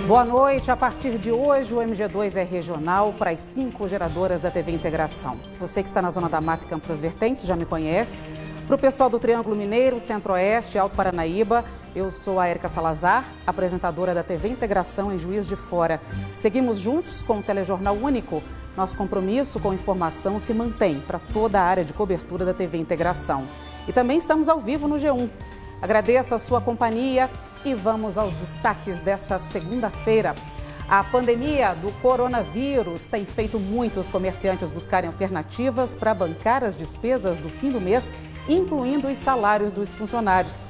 Boa noite. A partir de hoje, o MG2 é regional para as 5 geradoras da TV Integração. Você que está na Zona da Mata e Campos das Vertentes já me conhece. Para o pessoal do Triângulo Mineiro, Centro-Oeste e Alto Paranaíba, eu sou a Érica Salazar, apresentadora da TV Integração em Juiz de Fora. Seguimos juntos com o Telejornal Único. Nosso compromisso com informação se mantém para toda a área de cobertura da TV Integração. E também estamos ao vivo no G1. Agradeço a sua companhia e vamos aos destaques dessa segunda-feira. A pandemia do coronavírus tem feito muitos comerciantes buscarem alternativas para bancar as despesas do fim do mês, incluindo os salários dos funcionários.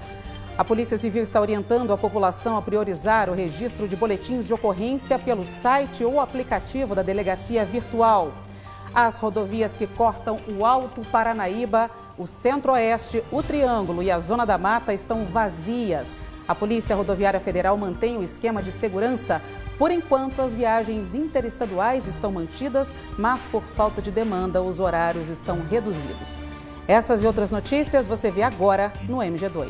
A Polícia Civil está orientando a população a priorizar o registro de boletins de ocorrência pelo site ou aplicativo da Delegacia Virtual. As rodovias que cortam o Alto Paranaíba, o Centro-Oeste, o Triângulo e a Zona da Mata estão vazias. A Polícia Rodoviária Federal mantém o esquema de segurança. Por enquanto, as viagens interestaduais estão mantidas, mas por falta de demanda, os horários estão reduzidos. Essas e outras notícias você vê agora no MG2.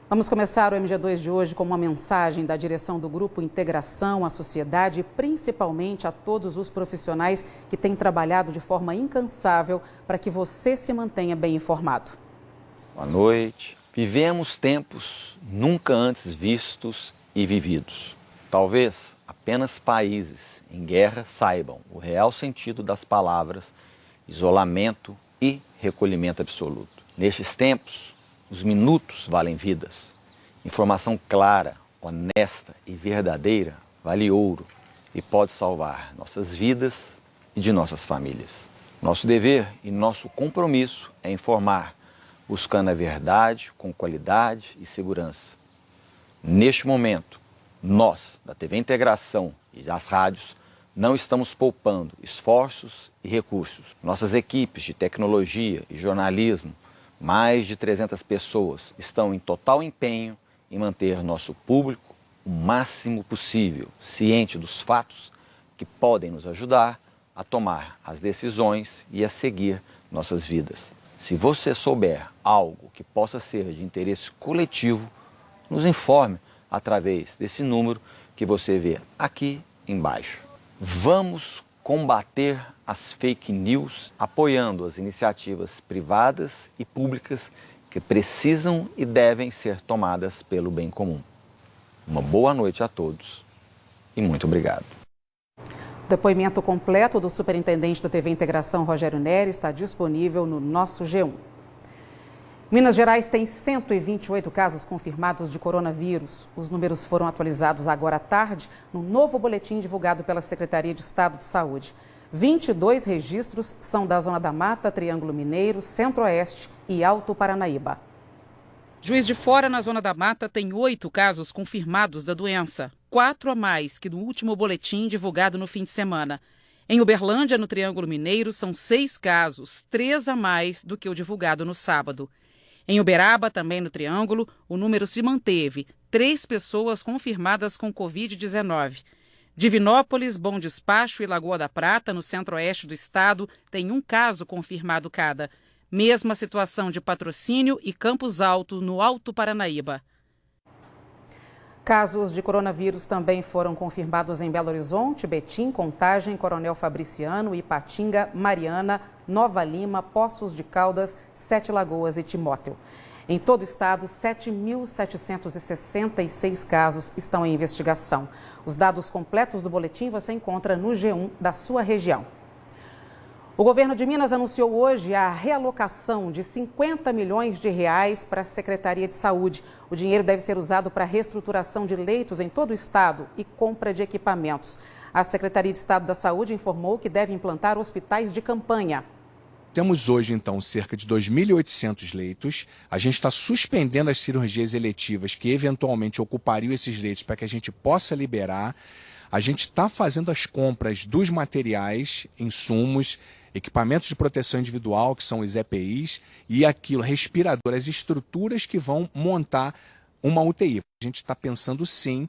Vamos começar o MG2 de hoje com uma mensagem da direção do Grupo Integração à sociedade, principalmente a todos os profissionais que têm trabalhado de forma incansável para que você se mantenha bem informado. Boa noite. Vivemos tempos nunca antes vistos e vividos. Talvez apenas países em guerra saibam o real sentido das palavras isolamento e recolhimento absoluto. Nestes tempos, os minutos valem vidas. Informação clara, honesta e verdadeira vale ouro e pode salvar nossas vidas e de nossas famílias. Nosso dever e nosso compromisso é informar, buscando a verdade com qualidade e segurança. Neste momento, nós, da TV Integração e das rádios, não estamos poupando esforços e recursos. Nossas equipes de tecnologia e jornalismo, mais de 300 pessoas, estão em total empenho em manter nosso público o máximo possível ciente dos fatos que podem nos ajudar a tomar as decisões e a seguir nossas vidas. Se você souber algo que possa ser de interesse coletivo, nos informe através desse número que você vê aqui embaixo. Vamos combater as fake news, apoiando as iniciativas privadas e públicas que precisam e devem ser tomadas pelo bem comum. Uma boa noite a todos e muito obrigado. O depoimento completo do superintendente da TV Integração, Rogério Nery, está disponível no nosso G1. Minas Gerais tem 128 casos confirmados de coronavírus. Os números foram atualizados agora à tarde no novo boletim divulgado pela Secretaria de Estado de Saúde. 22 registros são da Zona da Mata, Triângulo Mineiro, Centro-Oeste e Alto Paranaíba. Juiz de Fora, na Zona da Mata, tem 8 casos confirmados da doença, 4 a mais que no último boletim divulgado no fim de semana. Em Uberlândia, no Triângulo Mineiro, são 6 casos, 3 a mais do que o divulgado no sábado. Em Uberaba, também no Triângulo, o número se manteve, 3 pessoas confirmadas com Covid-19. Divinópolis, Bom Despacho e Lagoa da Prata, no centro-oeste do estado, tem 1 caso confirmado cada. Mesma situação de Patrocínio e Campos Altos, no Alto Paranaíba. Casos de coronavírus também foram confirmados em Belo Horizonte, Betim, Contagem, Coronel Fabriciano, Ipatinga, Mariana, Nova Lima, Poços de Caldas, Sete Lagoas e Timóteo. Em todo o estado, 7.766 casos estão em investigação. Os dados completos do boletim você encontra no G1 da sua região. O governo de Minas anunciou hoje a realocação de 50 milhões de reais para a Secretaria de Saúde. O dinheiro deve ser usado para a reestruturação de leitos em todo o estado e compra de equipamentos. A Secretaria de Estado da Saúde informou que deve implantar hospitais de campanha. Temos hoje, então, cerca de 2.800 leitos. A gente está suspendendo as cirurgias eletivas que eventualmente ocupariam esses leitos para que a gente possa liberar. A gente está fazendo as compras dos materiais, insumos, equipamentos de proteção individual, que são os EPIs, e aquilo, respirador, as estruturas que vão montar uma UTI. A gente está pensando, sim,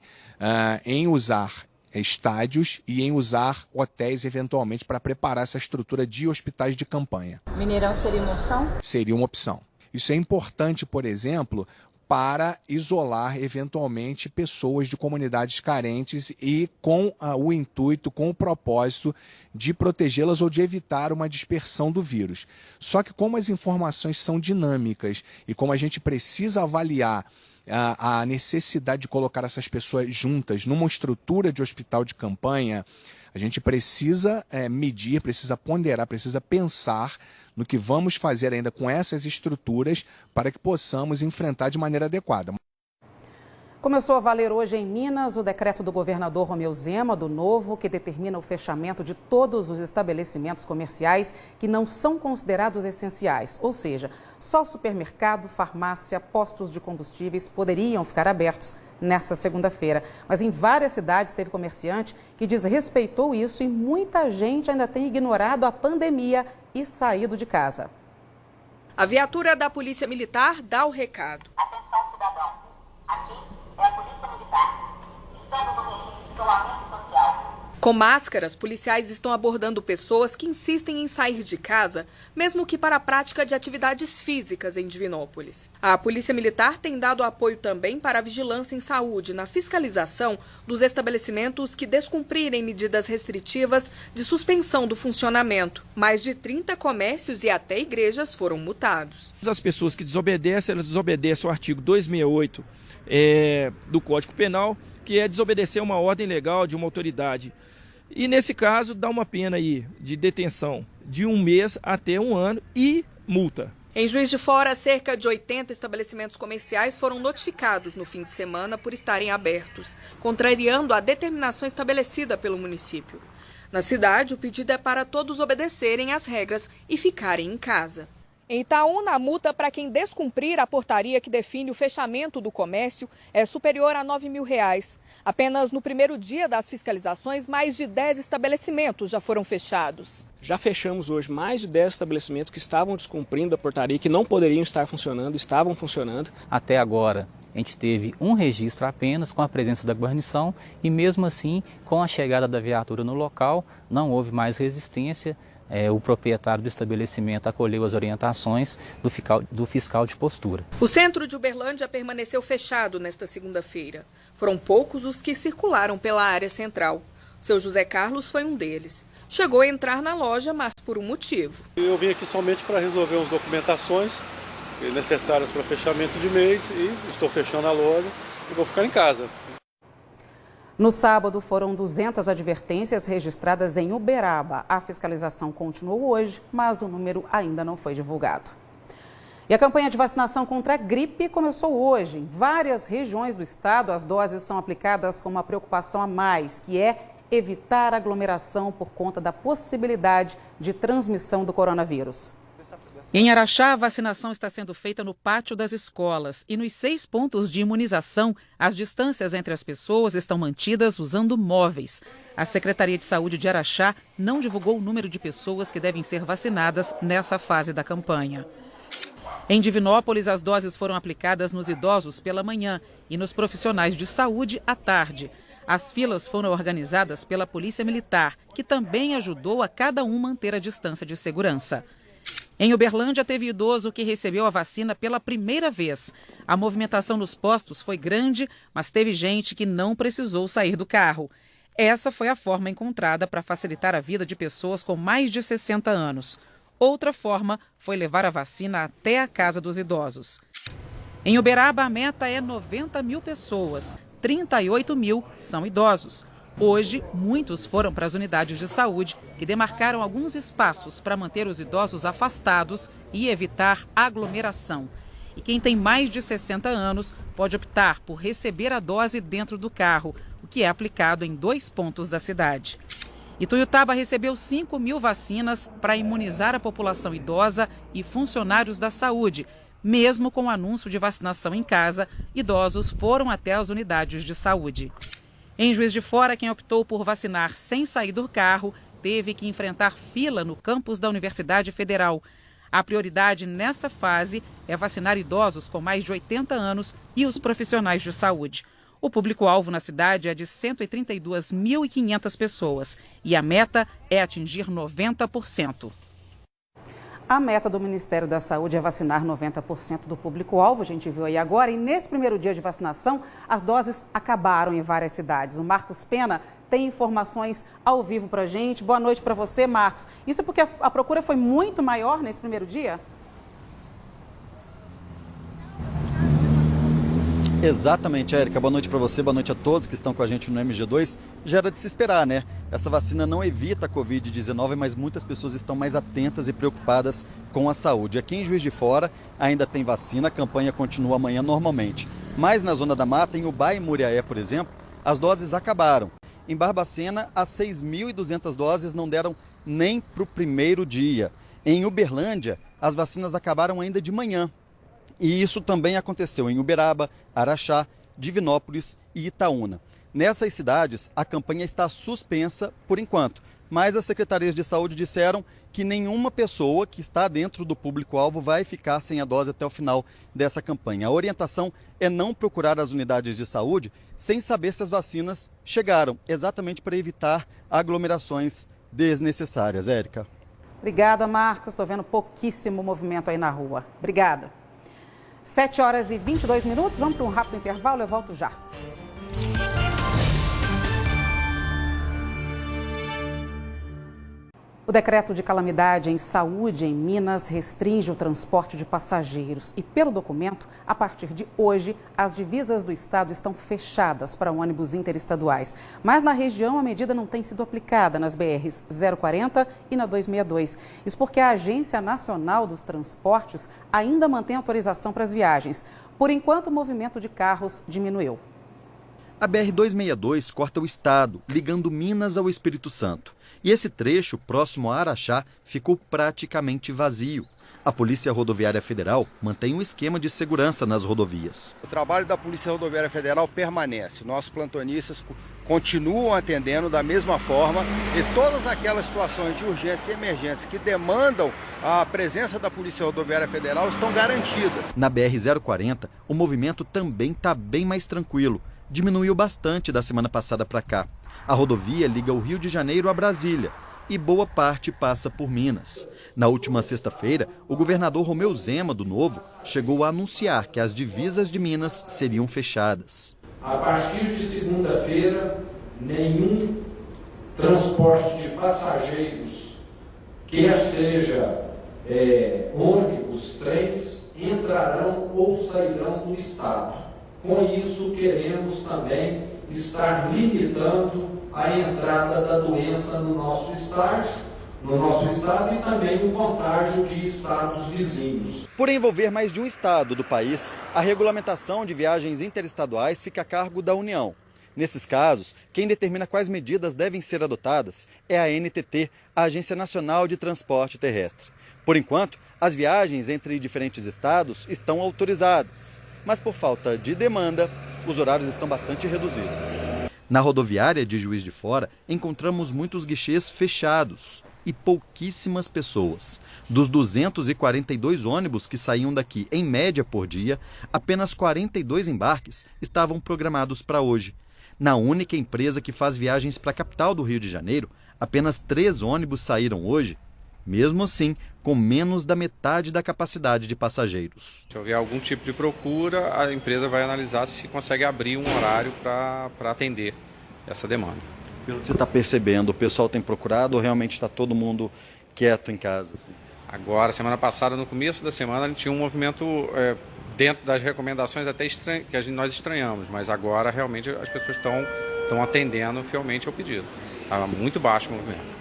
em usar estádios e em usar hotéis eventualmente para preparar essa estrutura de hospitais de campanha. Mineirão seria uma opção? Seria uma opção. Isso é importante, por exemplo, para isolar eventualmente pessoas de comunidades carentes e com o intuito, com o propósito de protegê-las ou de evitar uma dispersão do vírus. Só que como as informações são dinâmicas e como a gente precisa avaliar a necessidade de colocar essas pessoas juntas numa estrutura de hospital de campanha, a gente precisa medir, precisa ponderar, precisa pensar no que vamos fazer ainda com essas estruturas para que possamos enfrentar de maneira adequada. Começou a valer hoje em Minas o decreto do governador Romeu Zema, do Novo, que determina o fechamento de todos os estabelecimentos comerciais que não são considerados essenciais. Ou seja, só supermercado, farmácia, postos de combustíveis poderiam ficar abertos nesta segunda-feira. Mas em várias cidades teve comerciante que desrespeitou isso e muita gente ainda tem ignorado a pandemia e saído de casa. A viatura da Polícia Militar dá o recado. Atenção, cidadão. Aqui é a Polícia Militar. Estamos no regime de isolamento social. Com máscaras, policiais estão abordando pessoas que insistem em sair de casa, mesmo que para a prática de atividades físicas em Divinópolis. A Polícia Militar tem dado apoio também para a vigilância em saúde na fiscalização dos estabelecimentos que descumprirem medidas restritivas de suspensão do funcionamento. Mais de 30 comércios e até igrejas foram multados. As pessoas que desobedecem, elas desobedecem o artigo 268 do Código Penal, que é desobedecer uma ordem legal de uma autoridade. E nesse caso dá uma pena aí de detenção de 1 mês até 1 ano e multa. Em Juiz de Fora, cerca de 80 estabelecimentos comerciais foram notificados no fim de semana por estarem abertos, contrariando a determinação estabelecida pelo município. Na cidade, o pedido é para todos obedecerem às regras e ficarem em casa. Em Itaúna, a multa para quem descumprir a portaria que define o fechamento do comércio é superior a R$ 9.000. Apenas no primeiro dia das fiscalizações, mais de 10 estabelecimentos já foram fechados. Já fechamos hoje mais de 10 estabelecimentos que estavam descumprindo a portaria, que não poderiam estar funcionando, estavam funcionando. Até agora, a gente teve um registro apenas com a presença da guarnição e mesmo assim, com a chegada da viatura no local, não houve mais resistência. O proprietário do estabelecimento acolheu as orientações do fiscal de postura. O centro de Uberlândia permaneceu fechado nesta segunda-feira. Foram poucos os que circularam pela área central. Seu José Carlos foi um deles. Chegou a entrar na loja, mas por um motivo. Eu vim aqui somente para resolver as documentações necessárias para fechamento de mês e estou fechando a loja e vou ficar em casa. No sábado, foram 200 advertências registradas em Uberaba. A fiscalização continuou hoje, mas o número ainda não foi divulgado. E a campanha de vacinação contra a gripe começou hoje. Em várias regiões do estado, as doses são aplicadas com uma preocupação a mais, que é evitar aglomeração por conta da possibilidade de transmissão do coronavírus. Em Araxá, a vacinação está sendo feita no pátio das escolas e nos 6 pontos de imunização, as distâncias entre as pessoas estão mantidas usando móveis. A Secretaria de Saúde de Araxá não divulgou o número de pessoas que devem ser vacinadas nessa fase da campanha. Em Divinópolis, as doses foram aplicadas nos idosos pela manhã e nos profissionais de saúde à tarde. As filas foram organizadas pela Polícia Militar, que também ajudou a cada um manter a distância de segurança. Em Uberlândia, teve idoso que recebeu a vacina pela primeira vez. A movimentação nos postos foi grande, mas teve gente que não precisou sair do carro. Essa foi a forma encontrada para facilitar a vida de pessoas com mais de 60 anos. Outra forma foi levar a vacina até a casa dos idosos. Em Uberaba, a meta é 90 mil pessoas. 38 mil são idosos. Hoje, muitos foram para as unidades de saúde, que demarcaram alguns espaços para manter os idosos afastados e evitar aglomeração. E quem tem mais de 60 anos pode optar por receber a dose dentro do carro, o que é aplicado em 2 pontos da cidade. Ituiutaba recebeu 5 mil vacinas para imunizar a população idosa e funcionários da saúde. Mesmo com o anúncio de vacinação em casa, idosos foram até as unidades de saúde. Em Juiz de Fora, quem optou por vacinar sem sair do carro teve que enfrentar fila no campus da Universidade Federal. A prioridade nessa fase é vacinar idosos com mais de 80 anos e os profissionais de saúde. O público-alvo na cidade é de 132.500 pessoas e a meta é atingir 90%. A meta do Ministério da Saúde é vacinar 90% do público-alvo, a gente viu aí agora. E nesse primeiro dia de vacinação, as doses acabaram em várias cidades. O Marcos Pena tem informações ao vivo para a gente. Boa noite para você, Marcos. Isso porque a procura foi muito maior nesse primeiro dia? Exatamente, Érica. Boa noite para você, boa noite a todos que estão com a gente no MG2. Já era de se esperar, né? Essa vacina não evita a Covid-19, mas muitas pessoas estão mais atentas e preocupadas com a saúde. Aqui em Juiz de Fora ainda tem vacina, a campanha continua amanhã normalmente. Mas na Zona da Mata, em Ubá e Muriaé, por exemplo, as doses acabaram. Em Barbacena, as 6.200 doses não deram nem para o primeiro dia. Em Uberlândia, as vacinas acabaram ainda de manhã. E isso também aconteceu em Uberaba, Araxá, Divinópolis e Itaúna. Nessas cidades, a campanha está suspensa por enquanto, mas as secretarias de saúde disseram que nenhuma pessoa que está dentro do público-alvo vai ficar sem a dose até o final dessa campanha. A orientação é não procurar as unidades de saúde sem saber se as vacinas chegaram, exatamente para evitar aglomerações desnecessárias. Érica. Obrigada, Marcos. Estou vendo pouquíssimo movimento aí na rua. Obrigada. 7h22. Vamos para um rápido intervalo, eu volto já. O decreto de calamidade em saúde em Minas restringe o transporte de passageiros e, pelo documento, a partir de hoje, as divisas do estado estão fechadas para ônibus interestaduais. Mas na região a medida não tem sido aplicada nas BRs 040 e na 262. Isso porque a Agência Nacional dos Transportes ainda mantém autorização para as viagens. Por enquanto, o movimento de carros diminuiu. A BR-262 corta o estado, ligando Minas ao Espírito Santo. E esse trecho, próximo a Araxá, ficou praticamente vazio. A Polícia Rodoviária Federal mantém um esquema de segurança nas rodovias. O trabalho da Polícia Rodoviária Federal permanece. Nossos plantonistas continuam atendendo da mesma forma e todas aquelas situações de urgência e emergência que demandam a presença da Polícia Rodoviária Federal estão garantidas. Na BR-040, o movimento também está bem mais tranquilo. Diminuiu bastante da semana passada para cá. A rodovia liga o Rio de Janeiro a Brasília e boa parte passa por Minas. Na última sexta-feira, o governador Romeu Zema, do Novo, chegou a anunciar que as divisas de Minas seriam fechadas. A partir de segunda-feira, nenhum transporte de passageiros, quer seja ônibus, trens, entrarão ou sairão do estado. Com isso, queremos também estar limitando a entrada da doença no nosso estado e também o contágio de estados vizinhos. Por envolver mais de um estado do país, a regulamentação de viagens interestaduais fica a cargo da União. Nesses casos, quem determina quais medidas devem ser adotadas é a ANTT, a Agência Nacional de Transporte Terrestre. Por enquanto, as viagens entre diferentes estados estão autorizadas, mas por falta de demanda, os horários estão bastante reduzidos. Na rodoviária de Juiz de Fora, encontramos muitos guichês fechados e pouquíssimas pessoas. Dos 242 ônibus que saíam daqui em média por dia, apenas 42 embarques estavam programados para hoje. Na única empresa que faz viagens para a capital do Rio de Janeiro, apenas 3 ônibus saíram hoje, mesmo assim com menos da metade da capacidade de passageiros. Se houver algum tipo de procura, a empresa vai analisar se consegue abrir um horário para atender essa demanda. Pelo que você está percebendo, o pessoal tem procurado ou realmente está todo mundo quieto em casa? Assim? Agora, semana passada, no começo da semana, a gente tinha um movimento dentro das recomendações até que nós estranhamos, mas agora realmente as pessoas estão atendendo fielmente ao pedido. Está muito baixo o movimento.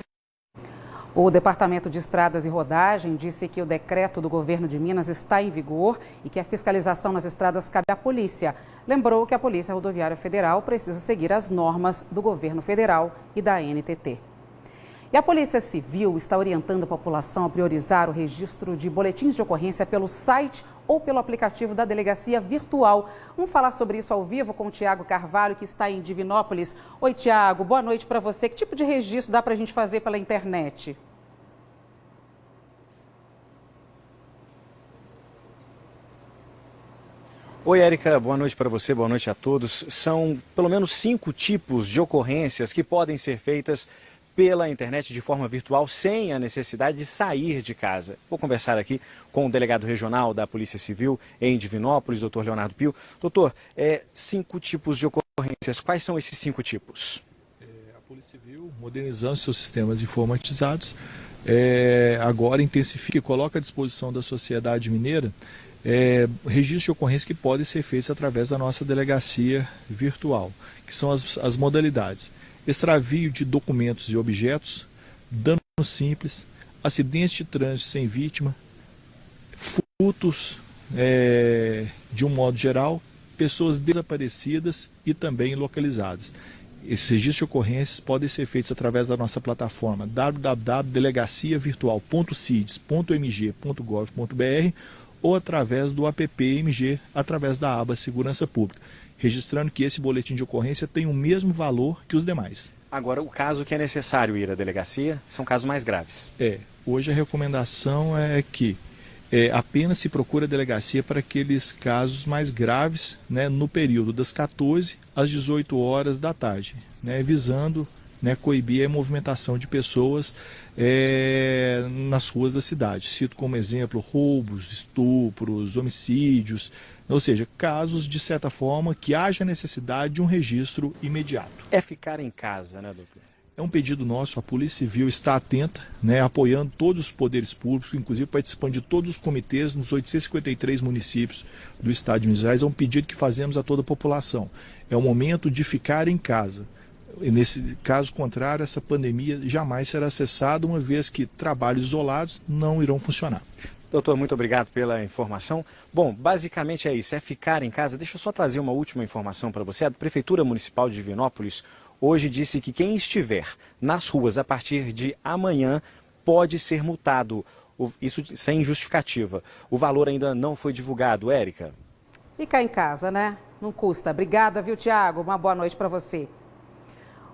O Departamento de Estradas e Rodagem disse que o decreto do governo de Minas está em vigor e que a fiscalização nas estradas cabe à polícia. Lembrou que a Polícia Rodoviária Federal precisa seguir as normas do governo federal e da ANTT. E a Polícia Civil está orientando a população a priorizar o registro de boletins de ocorrência pelo site ou pelo aplicativo da Delegacia Virtual. Vamos falar sobre isso ao vivo com o Tiago Carvalho, que está em Divinópolis. Oi, Tiago, boa noite para você. Que tipo de registro dá para a gente fazer pela internet? Oi, Érica, boa noite para você, boa noite a todos. São pelo menos 5 tipos de ocorrências que podem ser feitas pela internet de forma virtual sem a necessidade de sair de casa. Vou conversar aqui com o delegado regional da Polícia Civil em Divinópolis, doutor Leonardo Pio. Doutor, 5 tipos de ocorrências, quais são esses 5 tipos? A Polícia Civil, modernizando seus sistemas informatizados, agora intensifica e coloca à disposição da sociedade mineira registros de ocorrência que podem ser feitos através da nossa delegacia virtual, que são as modalidades: extravio de documentos e objetos, dano simples, acidente de trânsito sem vítima, furtos de um modo geral, pessoas desaparecidas e também localizadas. Esses registros de ocorrências podem ser feitos através da nossa plataforma www.delegaciavirtual.cides.mg.gov.br ou através do app-MG, através da aba Segurança Pública, registrando que esse boletim de ocorrência tem o mesmo valor que os demais. Agora, o caso que é necessário ir à delegacia são casos mais graves. Hoje a recomendação é que apenas se procura a delegacia para aqueles casos mais graves, né, no período das 14 às 18 horas da tarde, né, visando, né, coibir a movimentação de pessoas nas ruas da cidade. Cito como exemplo roubos, estupros, homicídios, ou seja, casos de certa forma que haja necessidade de um registro imediato. É ficar em casa, né, doutor? É um pedido nosso, a Polícia Civil está atenta, né, apoiando todos os poderes públicos, inclusive participando de todos os comitês nos 853 municípios do estado de Minas Gerais. É um pedido que fazemos a toda a população. É o momento de ficar em casa. E nesse caso contrário, essa pandemia jamais será cessada, uma vez que trabalhos isolados não irão funcionar. Doutor, muito obrigado pela informação. Bom, basicamente é isso, é ficar em casa. Deixa eu só trazer uma última informação para você. A Prefeitura Municipal de Divinópolis hoje disse que quem estiver nas ruas a partir de amanhã pode ser multado, isso sem justificativa. O valor ainda não foi divulgado. Érica? Ficar em casa, né? Não custa. Obrigada, viu, Tiago? Uma boa noite para você.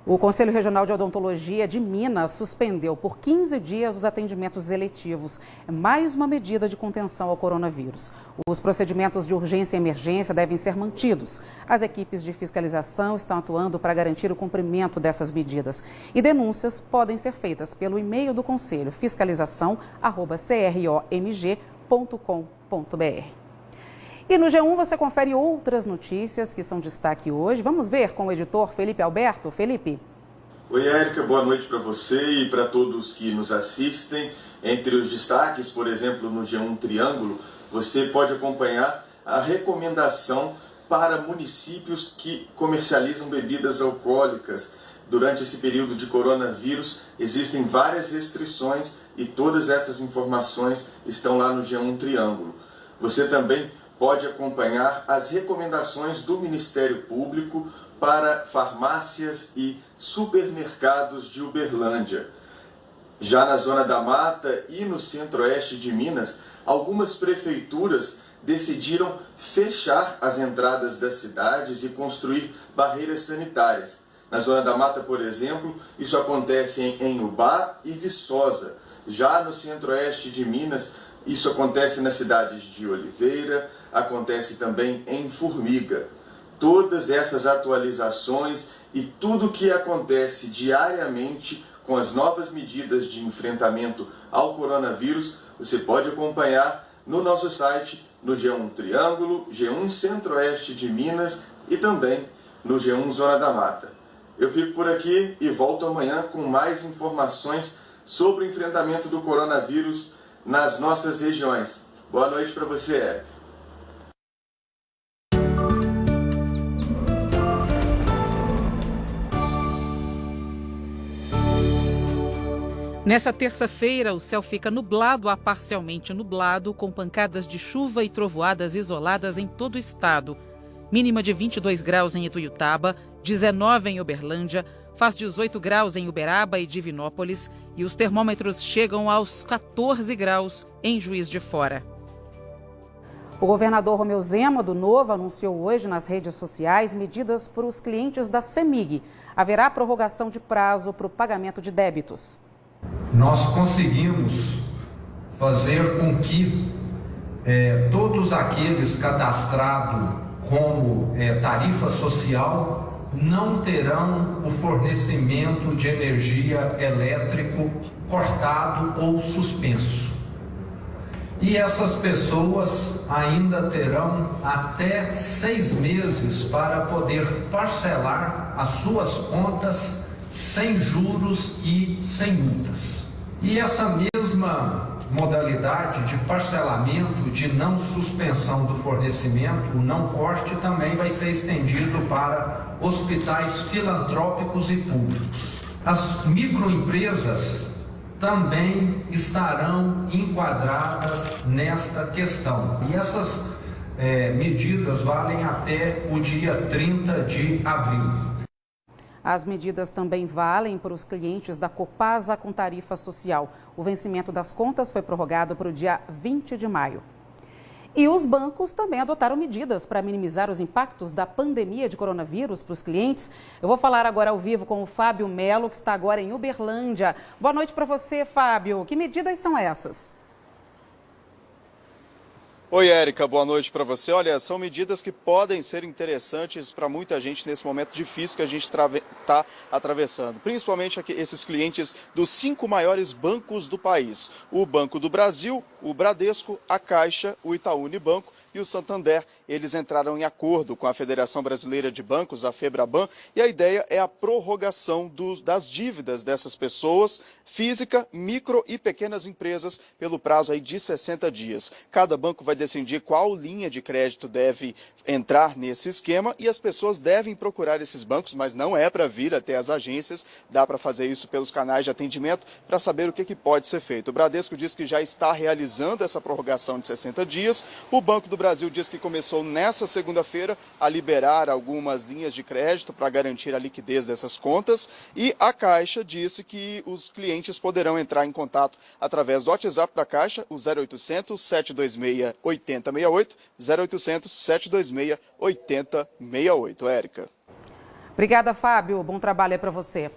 O Conselho Regional de Odontologia de Minas suspendeu por 15 dias os atendimentos eletivos. É mais uma medida de contenção ao coronavírus. Os procedimentos de urgência e emergência devem ser mantidos. As equipes de fiscalização estão atuando para garantir o cumprimento dessas medidas. E denúncias podem ser feitas pelo e-mail do Conselho, fiscalização@cromg.com.br. E no G1 você confere outras notícias que são destaque hoje. Vamos ver com o editor Felipe Alberto. Felipe. Oi, Érica, boa noite para você e para todos que nos assistem. Entre os destaques, por exemplo, no G1 Triângulo, você pode acompanhar a recomendação para municípios que comercializam bebidas alcoólicas. Durante esse período de coronavírus, existem várias restrições e todas essas informações estão lá no G1 Triângulo. Você também pode acompanhar as recomendações do Ministério Público para farmácias e supermercados de Uberlândia. Já na Zona da Mata e no Centro-Oeste de Minas, algumas prefeituras decidiram fechar as entradas das cidades e construir barreiras sanitárias. Na Zona da Mata, por exemplo, isso acontece em Ubá e Viçosa. Já no Centro-Oeste de Minas, isso acontece nas cidades de Oliveira, acontece também em Formiga. Todas essas atualizações e tudo o que acontece diariamente com as novas medidas de enfrentamento ao coronavírus, você pode acompanhar no nosso site, no G1 Triângulo, G1 Centro-Oeste de Minas e também no G1 Zona da Mata. Eu fico por aqui e volto amanhã com mais informações sobre o enfrentamento do coronavírus nas nossas regiões. Boa noite para você, Érica. Nessa terça-feira, o céu fica nublado a parcialmente nublado, com pancadas de chuva e trovoadas isoladas em todo o estado. Mínima de 22 graus em Ituiutaba, 19 em Uberlândia, faz 18 graus em Uberaba e Divinópolis e os termômetros chegam aos 14 graus em Juiz de Fora. O governador Romeu Zema, do Novo, anunciou hoje nas redes sociais medidas para os clientes da CEMIG. Haverá prorrogação de prazo para o pagamento de débitos. Nós conseguimos fazer com que todos aqueles cadastrados como tarifa social não terão o fornecimento de energia elétrico cortado ou suspenso. E essas pessoas ainda terão até 6 meses para poder parcelar as suas contas sem juros e sem multas. E essa mesma modalidade de parcelamento, de não suspensão do fornecimento, o não corte, também vai ser estendido para hospitais filantrópicos e públicos. As microempresas também estarão enquadradas nesta questão. E essas medidas valem até o dia 30 de abril. As medidas também valem para os clientes da Copasa com tarifa social. O vencimento das contas foi prorrogado para o dia 20 de maio. E os bancos também adotaram medidas para minimizar os impactos da pandemia de coronavírus para os clientes. Eu vou falar agora ao vivo com o Fábio Melo, que está agora em Uberlândia. Boa noite para você, Fábio. Que medidas são essas? Oi, Érica, boa noite para você. Olha, são medidas que podem ser interessantes para muita gente nesse momento difícil que a gente está atravessando. Principalmente esses clientes dos 5 maiores bancos do país. O Banco do Brasil, o Bradesco, a Caixa, o Itaú Unibanco e o Santander. Eles entraram em acordo com a Federação Brasileira de Bancos, a FEBRABAN, e a ideia é a prorrogação das dívidas dessas pessoas, física, micro e pequenas empresas, pelo prazo aí de 60 dias. Cada banco vai decidir qual linha de crédito deve entrar nesse esquema e as pessoas devem procurar esses bancos, mas não é para vir até as agências, dá para fazer isso pelos canais de atendimento para saber o que pode ser feito. O Bradesco diz que já está realizando essa prorrogação de 60 dias, o Banco do Brasil diz que começou nessa segunda-feira a liberar algumas linhas de crédito para garantir a liquidez dessas contas e a Caixa disse que os clientes poderão entrar em contato através do WhatsApp da Caixa, o 0800 726 8068, 0800 726 8068. Érica. Obrigada, Fábio. Bom trabalho aí para você.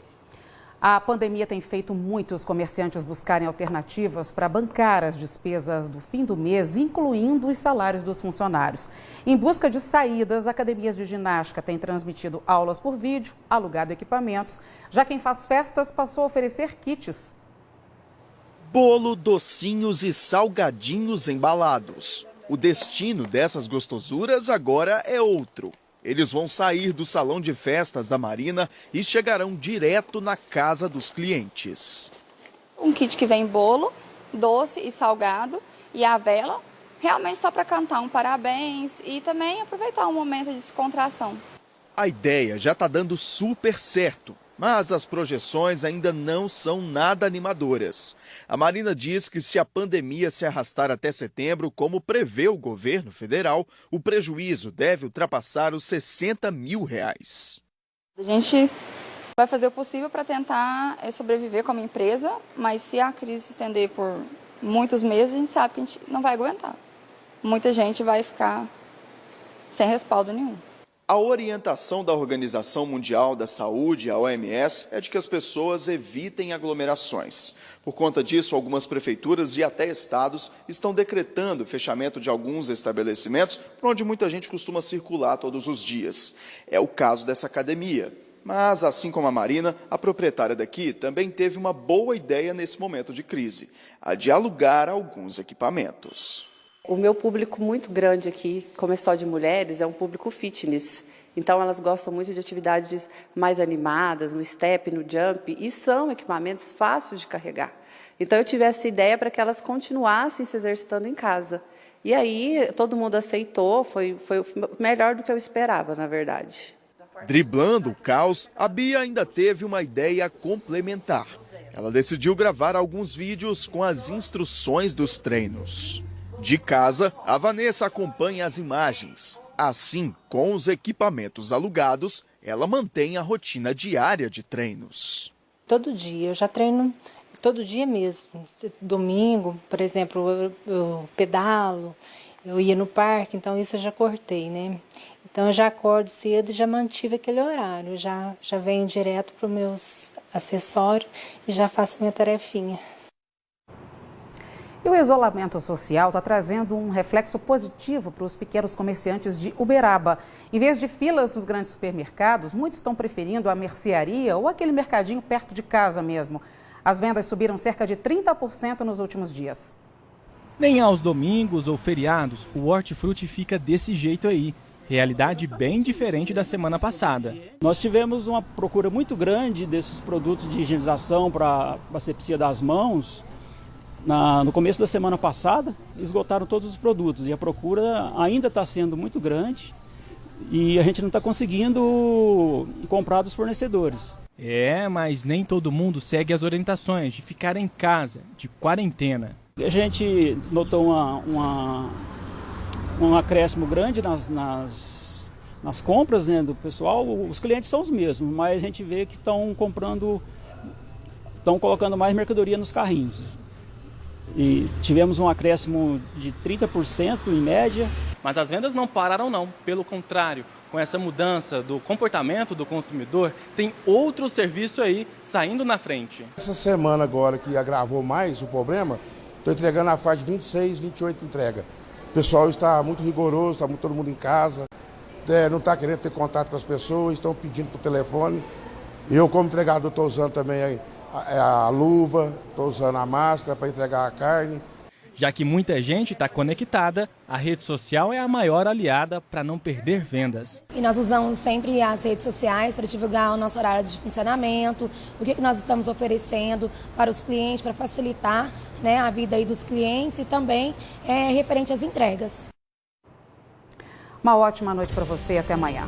A pandemia tem feito muitos comerciantes buscarem alternativas para bancar as despesas do fim do mês, incluindo os salários dos funcionários. Em busca de saídas, academias de ginástica têm transmitido aulas por vídeo, alugado equipamentos. Já quem faz festas passou a oferecer kits. Bolo, docinhos e salgadinhos embalados. O destino dessas gostosuras agora é outro. Eles vão sair do salão de festas da Marina e chegarão direto na casa dos clientes. Um kit que vem bolo, doce e salgado e a vela, realmente só para cantar um parabéns e também aproveitar um momento de descontração. A ideia já está dando super certo, mas as projeções ainda não são nada animadoras. A Marina diz que se a pandemia se arrastar até setembro, como prevê o governo federal, o prejuízo deve ultrapassar os R$60 mil. A gente vai fazer o possível para tentar sobreviver como empresa, mas se a crise se estender por muitos meses, a gente sabe que a gente não vai aguentar. Muita gente vai ficar sem respaldo nenhum. A orientação da Organização Mundial da Saúde, a OMS, é de que as pessoas evitem aglomerações. Por conta disso, algumas prefeituras e até estados estão decretando o fechamento de alguns estabelecimentos por onde muita gente costuma circular todos os dias. É o caso dessa academia. Mas, assim como a Marina, a proprietária daqui também teve uma boa ideia nesse momento de crise, a de alugar alguns equipamentos. O meu público muito grande aqui, como é só de mulheres, é um público fitness. Então, elas gostam muito de atividades mais animadas, no step, no jump, e são equipamentos fáceis de carregar. Então, eu tive essa ideia para que elas continuassem se exercitando em casa. E aí, todo mundo aceitou, foi melhor do que eu esperava, na verdade. Driblando o caos, a Bia ainda teve uma ideia complementar. Ela decidiu gravar alguns vídeos com as instruções dos treinos. De casa, a Vanessa acompanha as imagens. Assim, com os equipamentos alugados, ela mantém a rotina diária de treinos. Todo dia, eu já treino todo dia mesmo. Domingo, por exemplo, eu pedalo, eu ia no parque, então isso eu já cortei, né? Então eu já acordo cedo e já mantive aquele horário. Já venho direto para os meus acessórios e já faço minha tarefinha. E o o isolamento social está trazendo um reflexo positivo para os pequenos comerciantes de Uberaba. Em vez de filas nos grandes supermercados, muitos estão preferindo a mercearia ou aquele mercadinho perto de casa mesmo. As vendas subiram cerca de 30% nos últimos dias. Nem aos domingos ou feriados, o hortifruti fica desse jeito aí. Realidade bem diferente da semana passada. Nós tivemos uma procura muito grande desses produtos de higienização para asepsia das mãos. No começo da semana passada, esgotaram todos os produtos e a procura ainda está sendo muito grande e a gente não está conseguindo comprar dos fornecedores. Mas nem todo mundo segue as orientações de ficar em casa, de quarentena. A gente notou um acréscimo grande nas compras, né, do pessoal. Os clientes são os mesmos, mas a gente vê que estão colocando mais mercadoria nos carrinhos. E tivemos um acréscimo de 30% em média. Mas as vendas não pararam não, pelo contrário. Com essa mudança do comportamento do consumidor, tem outro serviço aí saindo na frente. Essa semana agora que agravou mais o problema, estou entregando a faixa de 26, 28 entrega. O pessoal está muito rigoroso, está todo mundo em casa, não está querendo ter contato com as pessoas, estão pedindo por telefone. Eu, como entregador, estou usando também a luva, estou usando a máscara para entregar a carne. Já que muita gente está conectada, a rede social é a maior aliada para não perder vendas. E nós usamos sempre as redes sociais para divulgar o nosso horário de funcionamento, o que nós estamos oferecendo para os clientes, para facilitar, né, a vida aí dos clientes e também referente às entregas. Uma ótima noite para você e até amanhã.